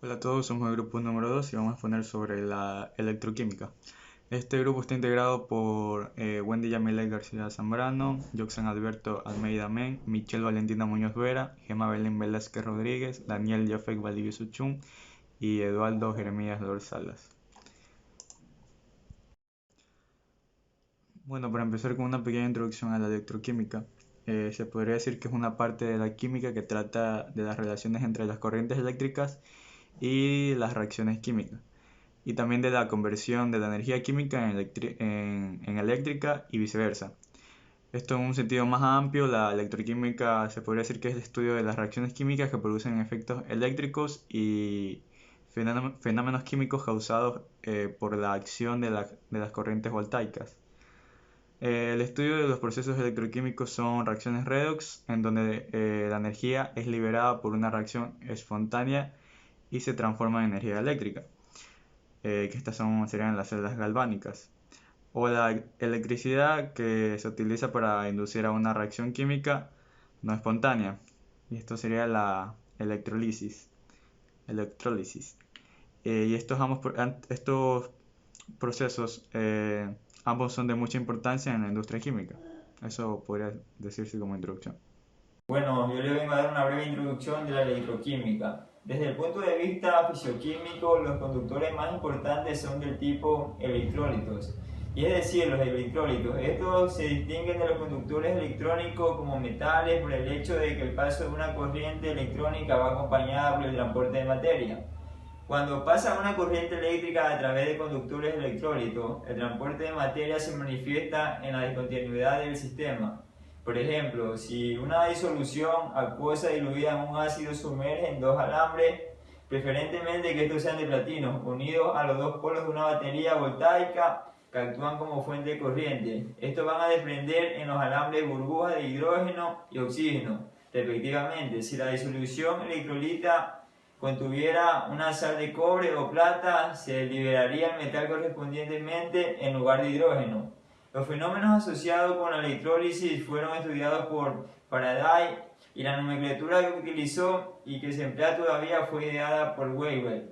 Hola a todos, somos el grupo número 2 y vamos a exponer sobre la electroquímica. Este grupo está integrado por Wendy Yamilet García Zambrano, Joxan Alberto Almeida Men, Michelle Valentina Muñoz Vera, Gemma Belén Velázquez Rodríguez, Daniel Jafek Valdivieso Chun y Eduardo Jeremías Lor Salas. Bueno, para empezar con una pequeña introducción a la electroquímica, se podría decir que es una parte de la química que trata de las relaciones entre las corrientes eléctricas y las reacciones químicas, y también de la conversión de la energía química en eléctrica y viceversa. Esto en un sentido más amplio, la electroquímica se podría decir que es el estudio de las reacciones químicas que producen efectos eléctricos y fenómenos químicos causados por la acción de las corrientes voltaicas. El estudio de los procesos electroquímicos son reacciones redox, en donde la energía es liberada por una reacción espontánea y se transforma en energía eléctrica, que serían las celdas galvánicas, o la electricidad que se utiliza para inducir a una reacción química no espontánea, y esto sería la electrólisis. Y estos procesos ambos son de mucha importancia en la industria química. Eso podría decirse como introducción. Bueno, yo le vengo a dar una breve introducción de la electroquímica. Desde el punto de vista fisioquímico, los conductores más importantes son del tipo electrólitos. Y es decir, los electrólitos. Estos se distinguen de los conductores electrónicos como metales por el hecho de que el paso de una corriente electrónica va acompañada por el transporte de materia. Cuando pasa una corriente eléctrica a través de conductores electrólitos, el transporte de materia se manifiesta en la discontinuidad del sistema. Por ejemplo, si una disolución acuosa diluida en un ácido sumerge en dos alambres, preferentemente que estos sean de platino, unidos a los dos polos de una batería voltaica que actúan como fuente de corriente. Estos van a desprender en los alambres burbujas de hidrógeno y oxígeno, respectivamente. Si la disolución electrolita contuviera una sal de cobre o plata, se liberaría el metal correspondientemente en lugar de hidrógeno. Los fenómenos asociados con la electrólisis fueron estudiados por Faraday y la nomenclatura que utilizó y que se emplea todavía fue ideada por Weibull.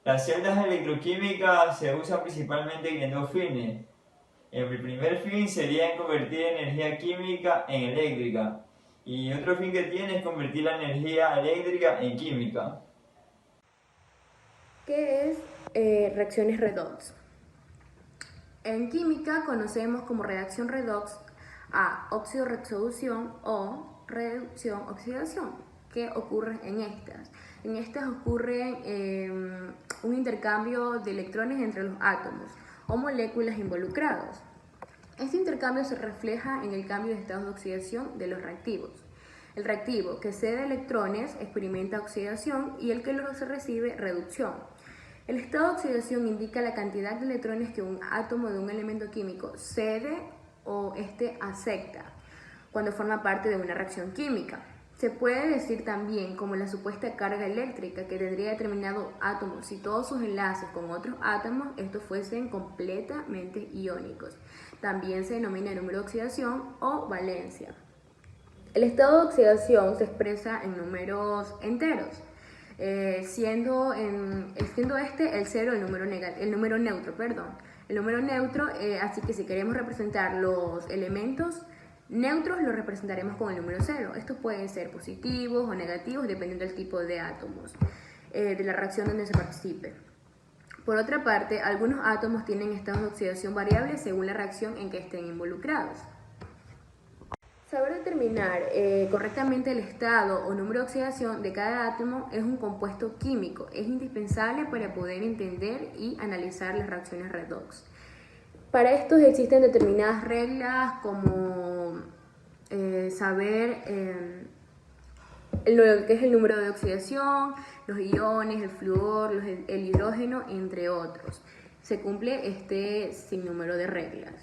Las celdas electroquímicas se usan principalmente en dos fines. El primer fin sería en convertir energía química en eléctrica, y otro fin que tiene es convertir la energía eléctrica en química. ¿Qué es reacciones redox? En química conocemos como reacción redox a óxido-resolución o reducción-oxidación. ¿Qué ocurre en estas? En estas ocurre un intercambio de electrones entre los átomos o moléculas involucrados. Este intercambio se refleja en el cambio de estado de oxidación de los reactivos. El reactivo que cede electrones experimenta oxidación y el que los recibe reducción. El estado de oxidación indica la cantidad de electrones que un átomo de un elemento químico cede o acepta cuando forma parte de una reacción química. Se puede decir también como la supuesta carga eléctrica que tendría determinado átomo si todos sus enlaces con otros átomos estos fuesen completamente iónicos. También se denomina número de oxidación o valencia. El estado de oxidación se expresa en números enteros, siendo este el cero el número neutro, perdón. El número neutro, así que si queremos representar los elementos neutros, los representaremos con el número cero. Estos pueden ser positivos o negativos dependiendo del tipo de átomos, de la reacción donde se participe. Por otra parte, algunos átomos tienen estados de oxidación variables según la reacción en que estén involucrados. Saber determinar correctamente el estado o número de oxidación de cada átomo es un compuesto químico. Es indispensable para poder entender y analizar las reacciones redox. Para esto existen determinadas reglas como saber lo que es el número de oxidación, los iones, el flúor, el hidrógeno, entre otros. Se cumple este sinnúmero de reglas.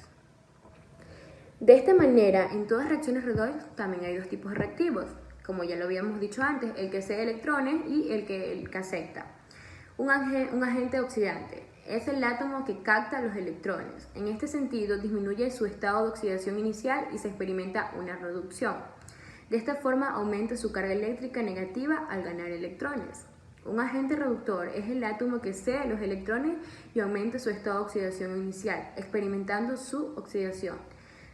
De esta manera, en todas reacciones redox también hay dos tipos de reactivos, como ya lo habíamos dicho antes, el que cede electrones y el que acepta. Un agente oxidante es el átomo que capta los electrones. En este sentido, disminuye su estado de oxidación inicial y se experimenta una reducción. De esta forma, aumenta su carga eléctrica negativa al ganar electrones. Un agente reductor es el átomo que cede los electrones y aumenta su estado de oxidación inicial, experimentando su oxidación.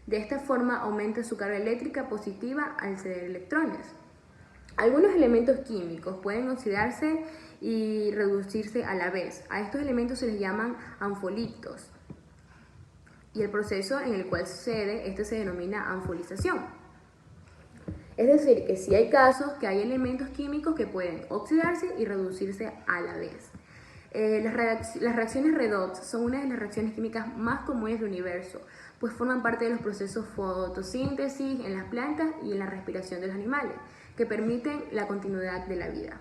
De esta forma aumenta su carga eléctrica positiva al ceder electrones. Algunos elementos químicos pueden oxidarse y reducirse a la vez. A estos elementos se les llaman anfolitos. Y el proceso en el cual sucede, se denomina anfolización. Es decir, que sí hay casos que hay elementos químicos que pueden oxidarse y reducirse a la vez. Las reacciones redox son una de las reacciones químicas más comunes del universo, pues forman parte de los procesos fotosíntesis en las plantas y en la respiración de los animales, que permiten la continuidad de la vida.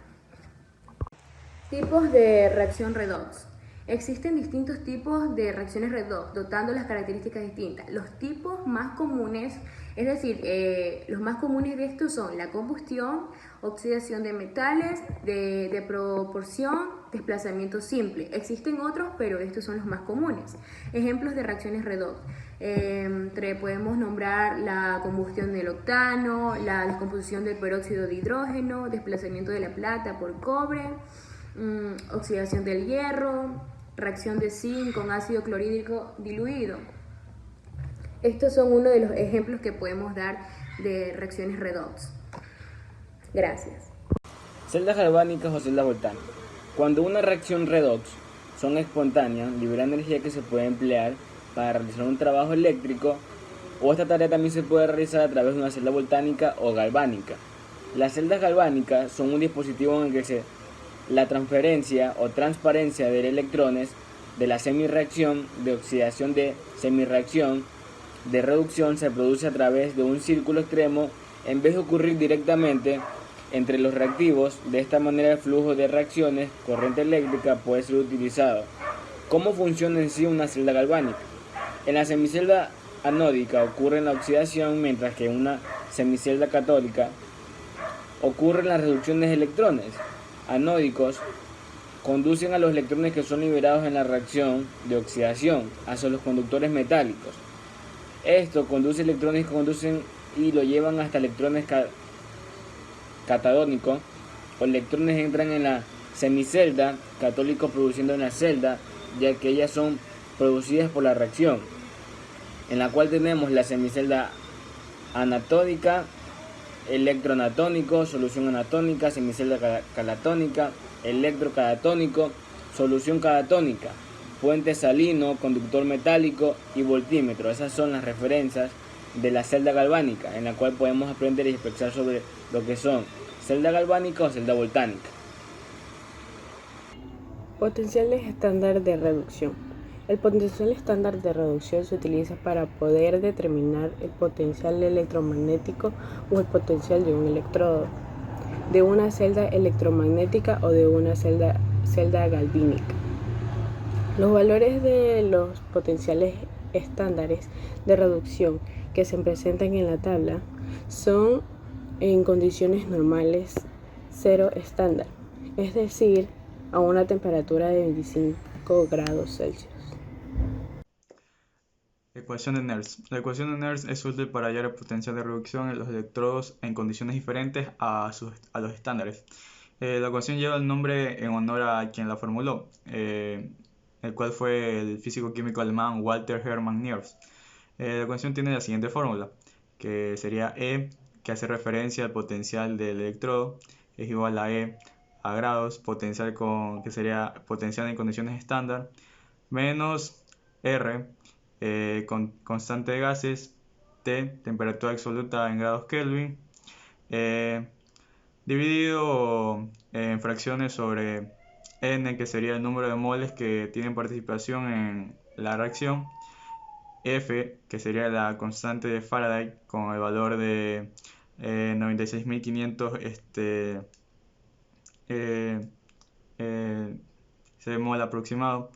Tipos de reacción redox. Existen distintos tipos de reacciones redox, dotando las características distintas. Los tipos más comunes, es decir, los más comunes de estos son la combustión, oxidación de metales, de proporción, desplazamiento simple. Existen otros, pero estos son los más comunes. Ejemplos de reacciones redox. Podemos nombrar la combustión del octano, la descomposición del peróxido de hidrógeno, desplazamiento de la plata por cobre, oxidación del hierro, reacción de zinc con ácido clorhídrico diluido. Estos son uno de los ejemplos que podemos dar de reacciones redox. Gracias. Celdas galvánicas o celdas voltánicas. Cuando una reacción redox son espontáneas, liberan energía que se puede emplear para realizar un trabajo eléctrico, o esta tarea también se puede realizar a través de una celda voltánica o galvánica. Las celdas galvánicas son un dispositivo en el que la transferencia o transparencia de electrones de la semirreacción de oxidación de semirreacción de reducción se produce a través de un círculo extremo en vez de ocurrir directamente entre los reactivos. De esta manera el flujo de reacciones, corriente eléctrica, puede ser utilizado. ¿Cómo funciona en sí una celda galvánica? En la semicelda anódica ocurre la oxidación, mientras que en una semicelda catódica ocurren las reducciones de electrones anódicos. Conducen a los electrones que son liberados en la reacción de oxidación hacia los conductores metálicos. Esto conduce electrones que conducen y lo llevan hasta electrones catadónicos, o electrones entran en la semicelda católicos produciendo en la celda, ya que ellas son producidas por la reacción, en la cual tenemos la semicelda anatódica, electroanatónico, solución anatónica, semicelda calatónica, electrocalatónico, solución calatónica, puente salino, conductor metálico y voltímetro. Esas son las referencias de la celda galvánica, en la cual podemos aprender y expresar sobre lo que son celda galvánica o celda voltánica. Potenciales estándar de reducción. El potencial estándar de reducción se utiliza para poder determinar el potencial electromagnético o el potencial de un electrodo, de una celda electromagnética o de una celda galvínica. Los valores de los potenciales estándares de reducción que se presentan en la tabla son en condiciones normales 0 estándar, es decir, a una temperatura de 25 grados Celsius. Ecuación de Nernst. La ecuación de Nernst es útil para hallar el potencial de reducción en los electrodos en condiciones diferentes a los estándares. La ecuación lleva el nombre en honor a quien la formuló, el cual fue el físico-químico alemán Walter Hermann Nernst. La ecuación tiene la siguiente fórmula, que sería E, que hace referencia al potencial del electrodo, es igual a E a grados, que sería potencial en condiciones estándar, menos R, constante de gases, T, temperatura absoluta en grados Kelvin, dividido en fracciones sobre N, que sería el número de moles que tienen participación en la reacción, F, que sería la constante de Faraday con el valor de 96.500 ese mol aproximado,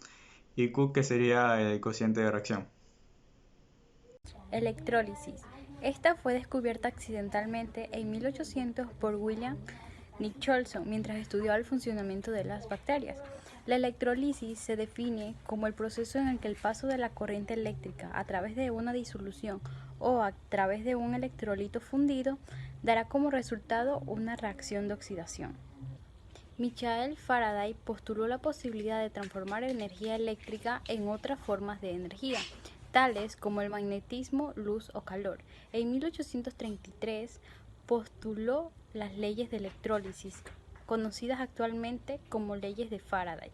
y Q, que sería el cociente de reacción. Electrólisis. Esta fue descubierta accidentalmente en 1800 por William Nicholson mientras estudiaba el funcionamiento de las bacterias. La electrólisis se define como el proceso en el que el paso de la corriente eléctrica a través de una disolución o a través de un electrolito fundido dará como resultado una reacción de oxidación. Michael Faraday postuló la posibilidad de transformar energía eléctrica en otras formas de energía, tales como el magnetismo, luz o calor. En 1833 postuló las leyes de electrólisis, conocidas actualmente como leyes de Faraday.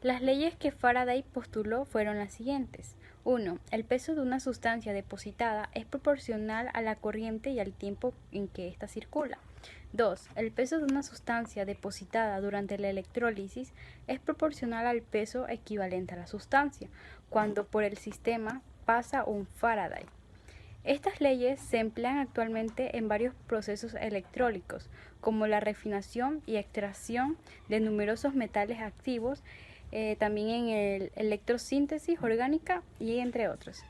Las leyes que Faraday postuló fueron las siguientes. 1. El peso de una sustancia depositada es proporcional a la corriente y al tiempo en que ésta circula. 2. El peso de una sustancia depositada durante la electrólisis es proporcional al peso equivalente a la sustancia, cuando por el sistema pasa un Faraday. Estas leyes se emplean actualmente en varios procesos electrólicos, como la refinación y extracción de numerosos metales activos, también en el electrosíntesis orgánica y entre otros.